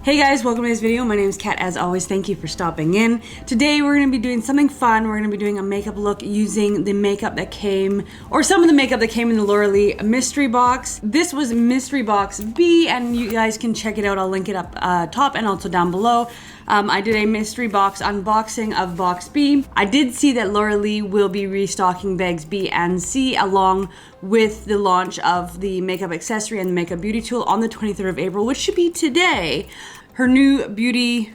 Hey guys, welcome to this video. My name is Kat. As always, thank you for stopping in. Today we're going to be doing something fun. We're going to be doing a makeup look using the makeup that came, or some of the makeup that came in the Laura Lee mystery box. This was mystery box B, and you guys can check it out. I'll link it up top and also down below. I did a mystery box unboxing of box B. I did see that Laura Lee will be restocking bags B and C along with the launch of the makeup accessory and the makeup beauty tool on the 23rd of April, which should be today. Her new beauty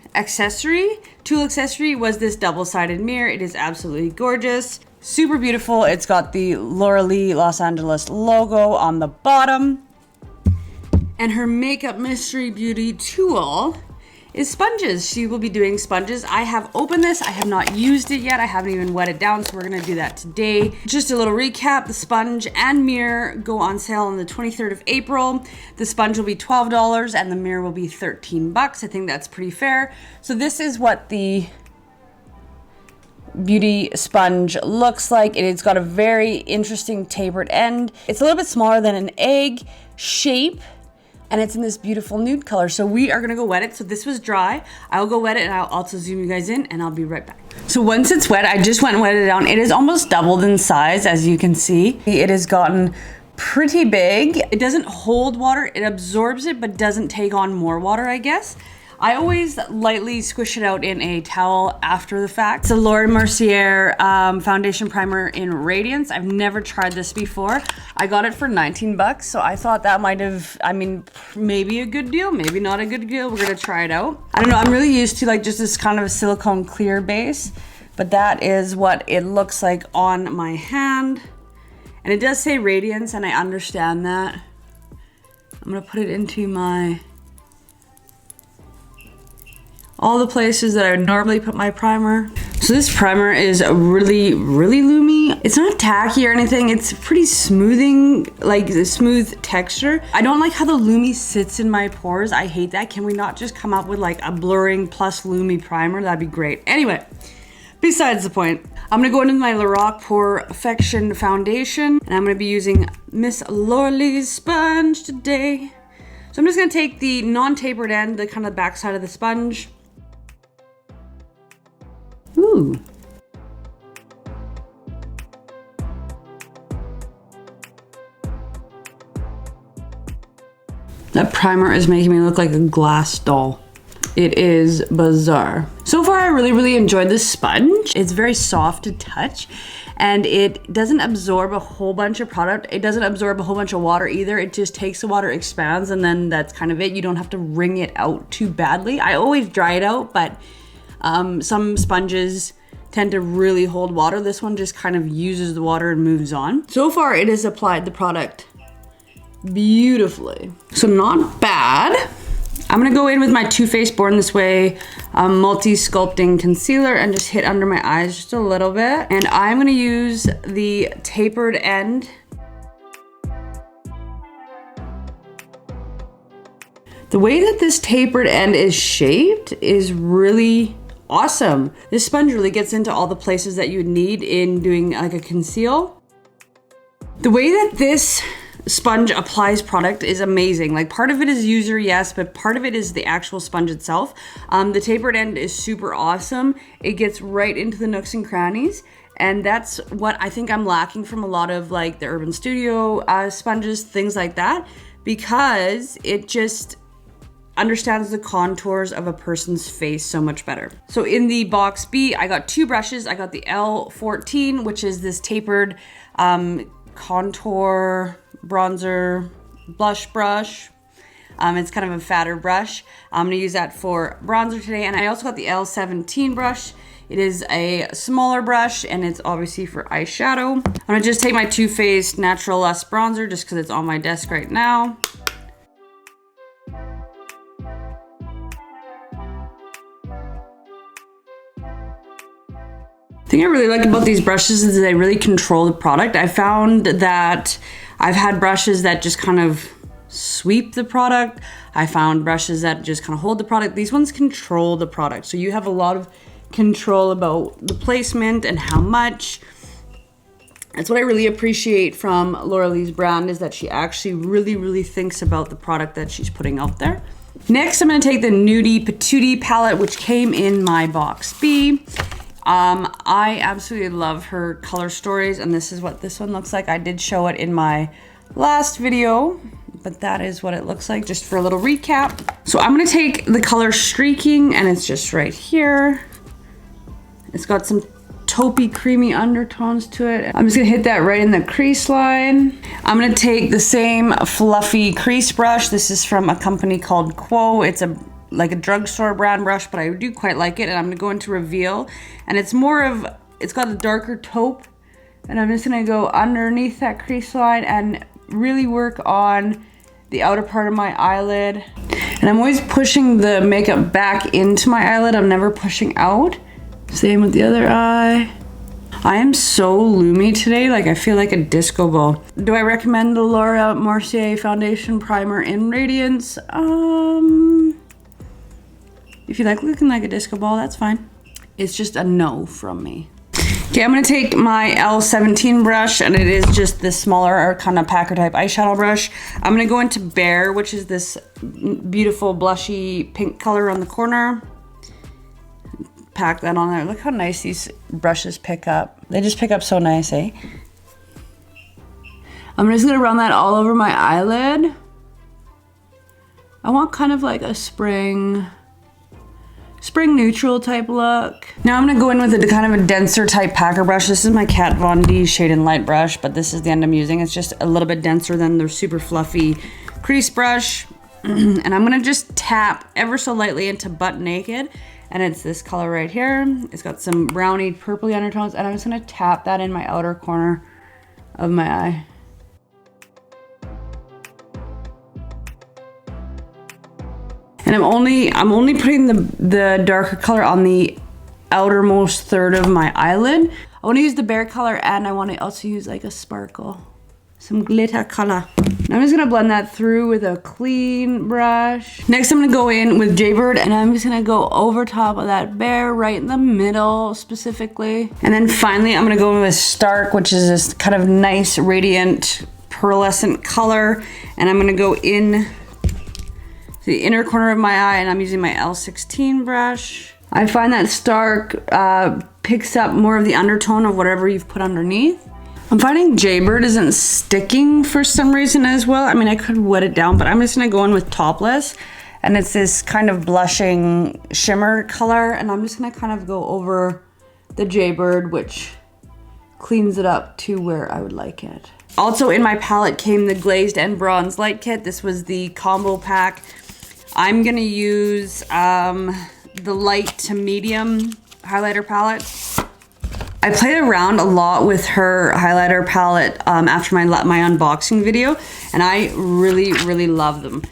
tool accessory was this double-sided mirror. It is absolutely gorgeous, super beautiful. It's got the Laura Lee Los Angeles logo on the bottom. And her makeup mystery beauty tool is sponges. She will be doing sponges. I have opened this. I have not used it yet. I haven't even wet it down, so we're gonna do that today. Just a little recap. The sponge and mirror go on sale on the 23rd of April. The sponge will be $12 and the mirror will be 13 bucks. I think that's pretty fair. So this is what the beauty sponge looks like. It's got a very interesting tapered end. It's a little bit smaller than an egg shape, and it's in this beautiful nude color. So we are gonna go wet it. So this was dry. I'll go wet it and I'll also zoom you guys in and I'll be right back. So once it's wet, I just went and wetted it down. It is almost doubled in size, as you can see. It has gotten pretty big. It doesn't hold water, it absorbs it, but doesn't take on more water, I guess. I always lightly squish it out in a towel after the fact. It's a Laura Mercier foundation primer in Radiance. I've never tried this before. I got it for 19 bucks, so I thought that might have, maybe a good deal, maybe not a good deal. We're gonna try it out. I don't know, I'm really used to like just this kind of a silicone clear base, but that is what it looks like on my hand. And it does say Radiance, and I understand that. I'm gonna put it into all the places that I would normally put my primer. So this primer is really, really loomy. It's not tacky or anything. It's pretty smoothing, like a smooth texture. I don't like how the loomy sits in my pores. I hate that. Can we not just come up with like a blurring plus loomy primer? That'd be great. Anyway, besides the point, I'm gonna go into my Lorac Perfection foundation, and I'm gonna be using Miss Laura Lee's sponge today. So I'm just gonna take the non-tapered end, the kind of back side of the sponge. Ooh. That primer is making me look like a glass doll. It is bizarre. So far, I really enjoyed this sponge. It's very soft to touch, and it doesn't absorb a whole bunch of product. It doesn't absorb a whole bunch of water either. It just takes the water, expands, and then that's kind of it. You don't have to wring it out too badly. I always dry it out, but some sponges tend to really hold water. This one just kind of uses the water and moves on. So far, it has applied the product beautifully. So not bad. I'm gonna go in with my Too Faced Born This Way multi-sculpting concealer and just hit under my eyes just a little bit. And I'm gonna use the tapered end. The way that this tapered end is shaped is really awesome. This sponge really gets into all the places that you would need in doing like a conceal. The way that this sponge applies product is amazing. Like, part of it is user, yes, but part of it is the actual sponge itself. The tapered end is super awesome. It gets right into the nooks and crannies, and that's what I think I'm lacking from a lot of like the Urban Studio sponges, things like that, because it just understands the contours of a person's face so much better. So in the box B, I got two brushes. I got the L14, which is this tapered contour bronzer blush brush. It's kind of a fatter brush. I'm gonna use that for bronzer today. And I also got the L17 brush. It is a smaller brush, and it's obviously for eyeshadow. I'm gonna just take my Too Faced Natural Lush bronzer just because it's on my desk right now. The thing I really like about these brushes is they really control the product. I found that I've had brushes that just kind of sweep the product. I found brushes that just kind of hold the product. These ones control the product. So you have a lot of control about the placement and how much. That's what I really appreciate from Laura Lee's brand, is that she actually really thinks about the product that she's putting out there. Next, I'm gonna take the Nudie Patootie palette, which came in my box B. I absolutely love her color stories, and this is what this one looks like. I did show it in my last video, but that is what it looks like, just for a little recap. So I'm gonna take the color Streaking, and it's just right here. It's got some taupey, creamy undertones to it. I'm just gonna hit that right in the crease line. I'm gonna take the same fluffy crease brush. This is from a company called Quo. It's like a drugstore brand brush, but I do quite like it. And I'm gonna go into Reveal, and it's got a darker taupe, and I'm just gonna go underneath that crease line and really work on the outer part of my eyelid. And I'm always pushing the makeup back into my eyelid. I'm never pushing out. Same with the other eye. I am so loomy today, like I feel like a disco ball. Do I recommend the Laura Mercier Foundation Primer in Radiance? If you like looking like a disco ball, that's fine. It's just a no from me. Okay, I'm gonna take my L17 brush, and it is just this smaller kind of packer type eyeshadow brush. I'm gonna go into Bare, which is this beautiful blushy pink color on the corner. Pack that on there. Look how nice these brushes pick up. They just pick up so nice, eh? I'm just gonna run that all over my eyelid. I want kind of like a spring neutral type look. Now I'm gonna go in with a kind of a denser type packer brush. This is my Kat Von D Shade and Light brush, but this is the end I'm using. It's just a little bit denser than the super fluffy crease brush. And I'm gonna just tap ever so lightly into Butt Naked. And it's this color right here. It's got some browny, purpley undertones, and I'm just gonna tap that in my outer corner of my eye. And I'm only putting the darker color on the outermost third of my eyelid. I wanna use the Bare color, and I wanna also use like a sparkle, some glitter color. And I'm just gonna blend that through with a clean brush. Next, I'm gonna go in with Jaybird, and I'm just gonna go over top of that Bare, right in the middle specifically. And then finally, I'm gonna go in with Stark, which is this kind of nice, radiant, pearlescent color. And I'm gonna go in to the inner corner of my eye, and I'm using my L16 brush. I find that Stark picks up more of the undertone of whatever you've put underneath. I'm finding Jaybird isn't sticking for some reason as well. I mean, I could wet it down, but I'm just gonna go in with Topless, and it's this kind of blushing shimmer color, and I'm just gonna kind of go over the Jaybird, which cleans it up to where I would like it. Also in my palette came the Glazed and Bronze Light Kit. This was the combo pack. I'm gonna use the light to medium highlighter palette. I played around a lot with her highlighter palette after my unboxing video, and I really love them.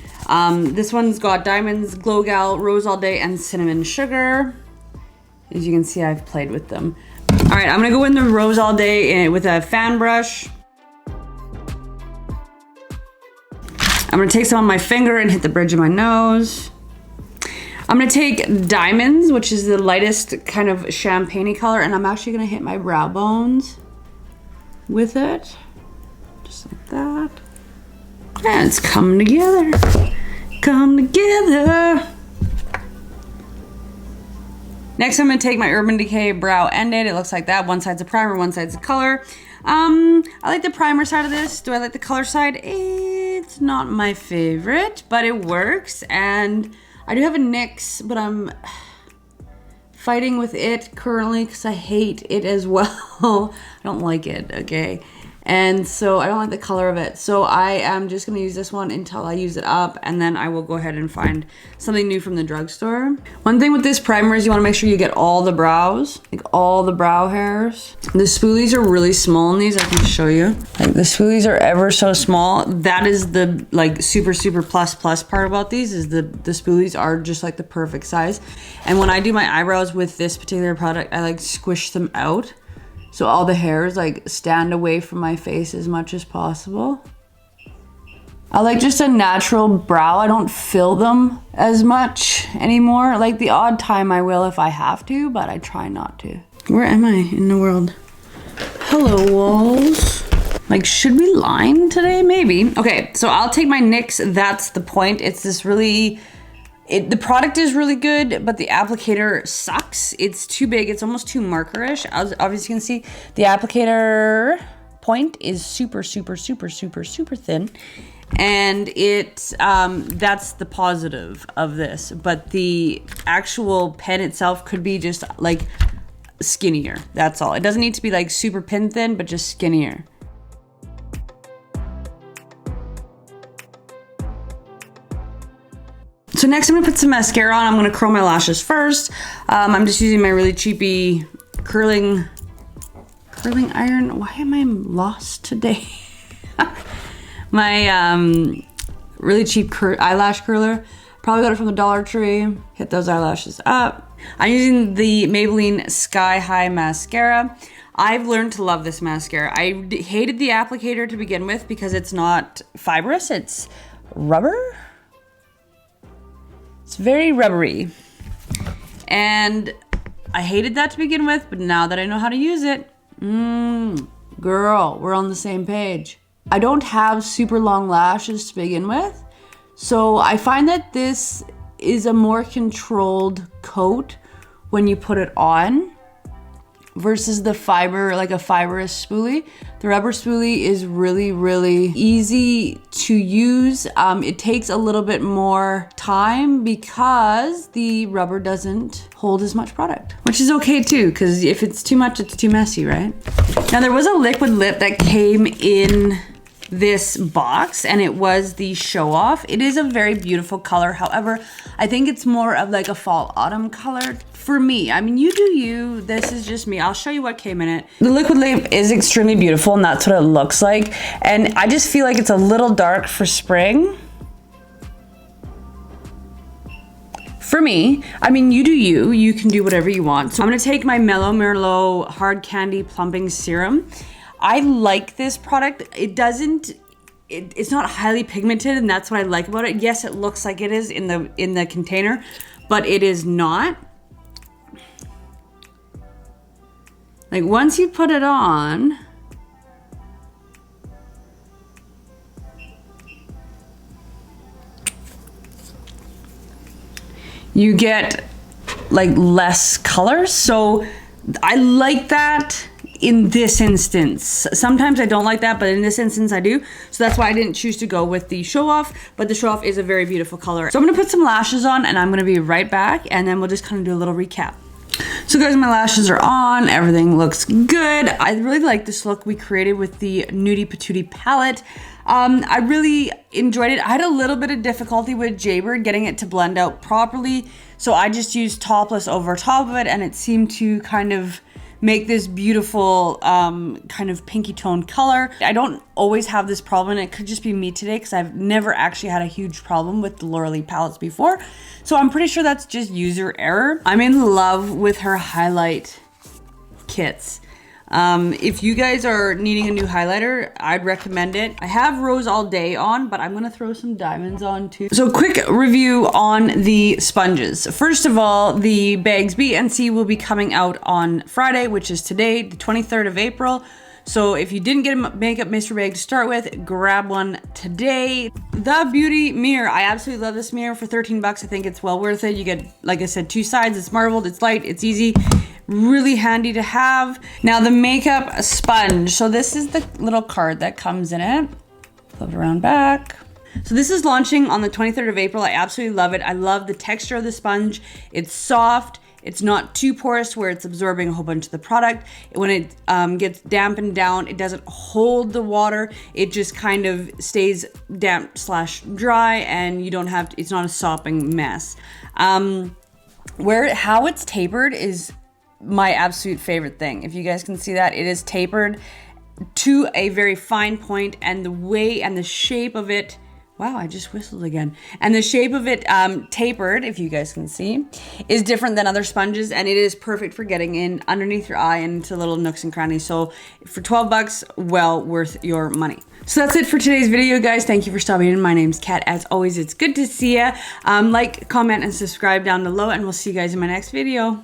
This one's got Diamonds, Glow Gal, Rose All Day, and Cinnamon Sugar. As you can see, I've played with them. All right, I'm gonna go in the Rose All Day with a fan brush. I'm gonna take some on my finger and hit the bridge of my nose. I'm gonna take Diamonds, which is the lightest kind of champagne-y color, and I'm actually gonna hit my brow bones with it. Just like that. And it's coming together. Come together. Next, I'm gonna take my Urban Decay Brow End-Aid. It looks like that. One side's a primer, one side's a color. I like the primer side of this. Do I like the color side? It's not my favorite, but it works. And I do have a NYX, but I'm fighting with it currently because I hate it as well. I don't like it, okay? And so I don't like the color of it. So I am just gonna use this one until I use it up, and then I will go ahead and find something new from the drugstore. One thing with this primer is you wanna make sure you get all the brows, like all the brow hairs. The spoolies are really small in these, I can show you. Like the spoolies are ever so small. That is the like super plus part about these, is the spoolies are just like the perfect size. And when I do my eyebrows with this particular product, I like squish them out, so all the hairs like stand away from my face as much as possible. I like just a natural brow. I don't fill them as much anymore. Like the odd time I will if I have to, but I try not to. Where am I in the world? Hello, walls. Like, should we line today? Maybe. Okay, so I'll take my NYX That's the Point. It's this really The product is really good, but the applicator sucks. It's too big. It's almost too markerish. As obviously you can see, the applicator point is super, super, super, super, super thin. And that's the positive of this. But the actual pen itself could be just like skinnier. That's all. It doesn't need to be like super pin thin, but just skinnier. So next I'm gonna put some mascara on. I'm gonna curl my lashes first. I'm just using my really cheapy curling iron. Why am I lost today? My really cheap eyelash curler. Probably got it from the Dollar Tree. Hit those eyelashes up. I'm using the Maybelline Sky High Mascara. I've learned to love this mascara. I hated the applicator to begin with because it's not fibrous, it's rubber. It's very rubbery. And I hated that to begin with, but now that I know how to use it, girl, we're on the same page. I don't have super long lashes to begin with, so I find that this is a more controlled coat when you put it on versus the fiber, like a fibrous spoolie. The rubber spoolie is really, really easy to use. It takes a little bit more time because the rubber doesn't hold as much product, which is okay too, because if it's too much, it's too messy, right? Now there was a liquid lip that came in this box and it was the Show Off. It is a very beautiful color. However, I think it's more of like a fall autumn color for me. I mean, you do you. This is just me. I'll show you what came in it. The liquid lip is extremely beautiful and that's what it looks like. And I just feel like it's a little dark for spring. For me, I mean, you do you. You can do whatever you want. So I'm gonna take my Mellow Merlot Hard Candy Plumping Serum. I like this product. It's not highly pigmented, and that's what I like about it. Yes, it looks like it is in the container, but it is not. Like once you put it on, you get like less color. So I like that. In this instance, sometimes I don't like that, but in this instance I do. So that's why I didn't choose to go with the Show Off, but the Show Off is a very beautiful color. So I'm gonna put some lashes on and I'm gonna be right back and then we'll just kind of do a little recap. So guys, my lashes are on, everything looks good. I really like this look we created with the Nudie Patootie palette. I really enjoyed it. I had a little bit of difficulty with Jaybird getting it to blend out properly. So I just used Topless over top of it and it seemed to kind of make this beautiful kind of pinky tone color. I don't always have this problem, and it could just be me today because I've never actually had a huge problem with the Laura Lee palettes before. So I'm pretty sure that's just user error. I'm in love with her highlight kits. If you guys are needing a new highlighter, I'd recommend it. I have Rose All Day on, but I'm gonna throw some diamonds on too. So quick review on the sponges. First of all, the Bags B and C will be coming out on Friday, which is today, the 23rd of April. So if you didn't get a makeup mystery bag to start with, grab one today. The Beauty Mirror. I absolutely love this mirror for 13 bucks. I think it's well worth it. You get, like I said, two sides. It's marbled, it's light, it's easy. Really handy to have. Now the makeup sponge. So this is the little card that comes in it. Flip it around back. So this is launching on the 23rd of April. I absolutely love it. I love the texture of the sponge. It's soft. It's not too porous where it's absorbing a whole bunch of the product. When it gets dampened down, it doesn't hold the water. It just kind of stays damp slash dry and you don't have to, it's not a sopping mess. How it's tapered is my absolute favorite thing. If you guys can see that, it is tapered to a very fine point, and the way and the shape of it, wow, I just whistled again. And the shape of it tapered, if you guys can see, is different than other sponges, and it is perfect for getting in underneath your eye and into little nooks and crannies. So for 12 bucks, well worth your money. So that's it for today's video, guys. Thank you for stopping in. My name's Kat. As always, it's good to see ya. Like, comment, and subscribe down below, and we'll see you guys in my next video.